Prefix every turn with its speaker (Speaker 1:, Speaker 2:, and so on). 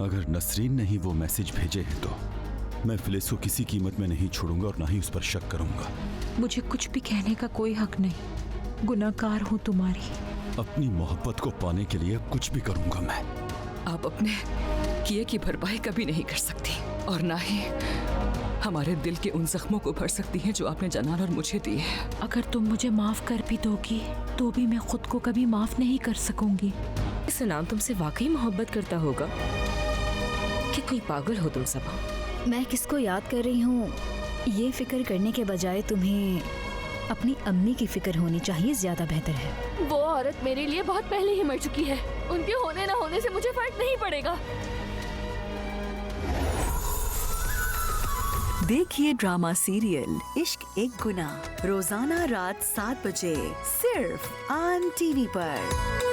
Speaker 1: अगर नसरीन ने ही वो मैसेज भेजे हैं तो मैं फिलिस को किसी कीमत में नहीं छोड़ूंगा और ना ही उस पर शक करूंगा।
Speaker 2: मुझे कुछ भी कहने का कोई हक नहीं, गुनाहगार हूँ तुम्हारी।
Speaker 1: अपनी मोहब्बत को पाने के लिए कुछ भी करूंगा मैं।
Speaker 3: आप अपने किए की भरपाई कभी नहीं कर सकती और ना ही हमारे दिल के उन जख्मों को भर सकती हैं जो आपने जनान और मुझे दिए हैं।
Speaker 2: अगर तुम मुझे माफ कर भी दोगी तो भी मैं खुद को कभी माफ नहीं कर सकूंगी।
Speaker 4: सनाम तुमसे वाकई मोहब्बत करता होगा कि कोई पागल हो तुम सब।
Speaker 5: मैं किसको याद कर रही हूँ ये फिक्र करने के बजाय तुम्हें अपनी अम्मी की फिक्र होनी चाहिए, ज्यादा बेहतर है।
Speaker 6: वो औरत मेरे लिए बहुत पहले ही मर चुकी है, उनके होने ना होने से मुझे फर्क नहीं पड़ेगा।
Speaker 7: देखिए ड्रामा सीरियल इश्क एक गुनाह रोजाना रात 7 बजे सिर्फ ऑन टीवी पर।